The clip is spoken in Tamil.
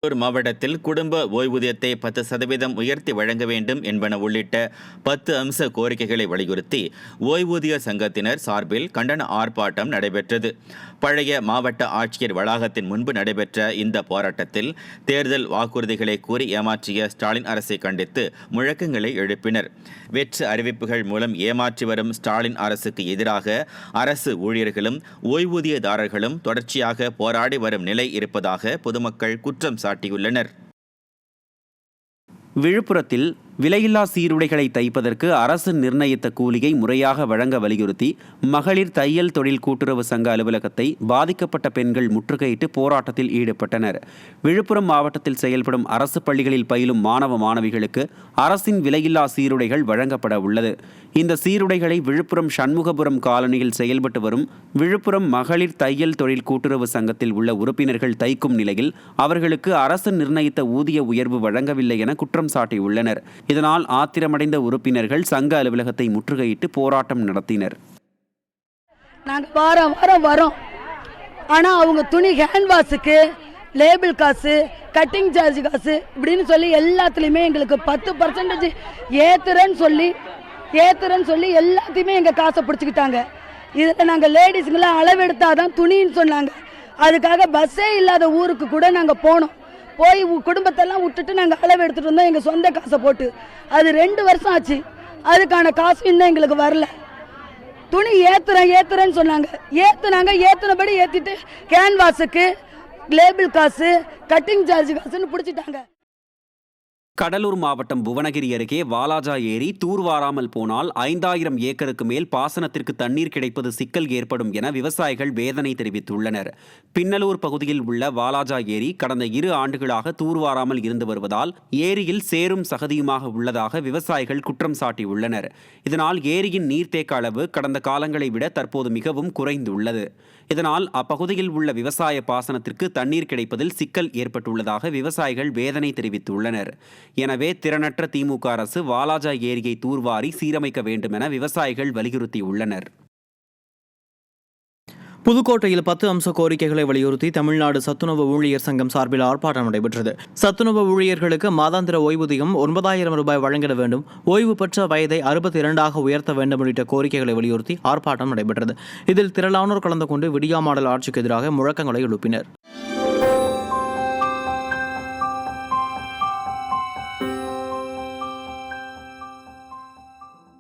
மாவட்டத்தில் குடும்ப ஓய்வூதியத்தை 10% உயர்த்தி வழங்க வேண்டும் என்பன உள்ளிட்ட 10 அம்ச கோரிக்கைகளை வலியுறுத்தி ஓய்வூதிய சங்கத்தினர் சார்பில் கண்டன ஆர்ப்பாட்டம் நடைபெற்றது. பழைய மாவட்ட ஆட்சியர் வளாகத்தின் முன்பு நடைபெற்ற இந்த போராட்டத்தில் தேர்தல் வாக்குறுதிகளை கூறி ஏமாற்றிய ஸ்டாலின் அரசை கண்டித்து முழக்கங்களை எழுப்பினர். வெற்று அறிவிப்புகள் மூலம் ஏமாற்றி வரும் ஸ்டாலின் அரசுக்கு எதிராக அரசு ஊழியர்களும் ஓய்வூதியதாரர்களும் தொடர்ச்சியாக போராடி வரும் நிலை இருப்பதாக பொதுமக்கள் குற்றம் சாட்டியுள்ளனர். விழுப்புரத்தில் விலையில்லா சீருடைகளை தைப்பதற்கு அரசு நிர்ணயித்த கூலியை முறையாக வழங்க வலியுறுத்தி மகளிர் தையல் தொழில் கூட்டுறவு சங்க அலுவலகத்தை பாதிக்கப்பட்ட பெண்கள் முற்றுகையிட்டு போராட்டத்தில் ஈடுபட்டனர். விழுப்புரம் மாவட்டத்தில் செயல்படும் அரசு பள்ளிகளில் பயிலும் மாணவ மாணவிகளுக்கு அரசின் விலையில்லா சீருடைகள் வழங்கப்பட உள்ளது. இந்த சீருடைகளை விழுப்புரம் சண்முகபுரம் காலனியில் செயல்பட்டு வரும் விழுப்புரம் மகளிர் தையல் தொழில் கூட்டுறவு சங்கத்தில் உள்ள உறுப்பினர்கள் தைக்கும் நிலையில் அவர்களுக்கு அரசு நிர்ணயித்த ஊதிய உயர்வு வழங்கவில்லை என குற்றம் சாட்டியுள்ளனர். இதனால் ஆத்திரமடைந்த உறுப்பினர்கள் சங்க அலுவலகத்தை முற்றுகையிட்டு போராட்டம் நடத்தினர். நாங்கள் வாரம் வாரம் வரோம், ஆனால் அவங்க துணி ஹேண்ட்வாஷுக்கு லேபிள் காசு, கட்டிங் சார்ஜ் காசு இப்படின்னு சொல்லி எல்லாத்துலேயுமே எங்களுக்கு 10% ஏத்துறேன்னு சொல்லி எல்லாத்தையுமே எங்கள் காசை பிடிச்சிக்கிட்டாங்க. இதில் நாங்கள் லேடிஸுங்களாம் அளவெடுத்தாதான் துணின்னு சொன்னாங்க. அதுக்காக பஸ்ஸே இல்லாத ஊருக்கு கூட நாங்கள் போனோம். போய் குடும்பத்தெல்லாம் விட்டுட்டு நாங்கள் அளவு எடுத்துகிட்டு வந்தோம் எங்கள் சொந்த காசை போட்டு. அது 2 வருஷம் ஆச்சு. அதுக்கான காசு இன்னும் எங்களுக்கு வரல. துணி ஏற்றுறேன்னு சொன்னாங்க. ஏற்றுனபடி ஏற்றிட்டு கேன்வாஸுக்கு லேபிள் காசு, கட்டிங் சார்ஜ் காசுன்னு பிடிச்சிட்டாங்க. கடலூர் மாவட்டம் புவனகிரி அருகே வாலாஜா ஏரி தூர்வாராமல் போனால் 5000 ஏக்கருக்கு மேல் பாசனத்திற்கு தண்ணீர் கிடைப்பது சிக்கல் ஏற்படும் என விவசாயிகள் வேதனை தெரிவித்துள்ளனர். பின்னலூர் பகுதியில் உள்ள வாலாஜா ஏரி கடந்த 2 ஆண்டுகளாக தூர்வாராமல் இருந்து வருவதால் ஏரியில் சேரும் சகதியுமாக உள்ளதாக விவசாயிகள் குற்றம் சாட்டியுள்ளனர். இதனால் ஏரியின் நீர்த்தேக்க அளவு கடந்த காலங்களை விட தற்போது மிகவும் குறைந்துள்ளது. இதனால் அப்பகுதியில் உள்ள விவசாய பாசனத்திற்கு தண்ணீர் கிடைப்பதில் சிக்கல் ஏற்பட்டுள்ளதாக விவசாயிகள் வேதனை தெரிவித்துள்ளனர். எனவே திறனற்ற திமுக அரசு வாலாஜா ஏரியை தூர்வாரி சீரமைக்க வேண்டும் என விவசாயிகள் வலியுறுத்தியுள்ளனர். புதுக்கோட்டையில் 10 அம்ச கோரிக்கைகளை வலியுறுத்தி தமிழ்நாடு சத்துணவு ஊழியர் சங்கம் சார்பில் ஆர்ப்பாட்டம் நடைபெற்றது. சத்துணவு ஊழியர்களுக்கு மாதாந்திர ஓய்வூதியம் 9000 ரூபாய் வழங்கிட வேண்டும், ஓய்வு பெற்ற வயதை 62ஆக உயர்த்த வேண்டும் உள்ளிட்ட கோரிக்கைகளை வலியுறுத்தி ஆர்ப்பாட்டம் நடைபெற்றது. இதில் திரளானோர் கலந்து கொண்டு விடியா மாடல் ஆட்சிக்கு எதிராக முழக்கங்களை எழுப்பினர்.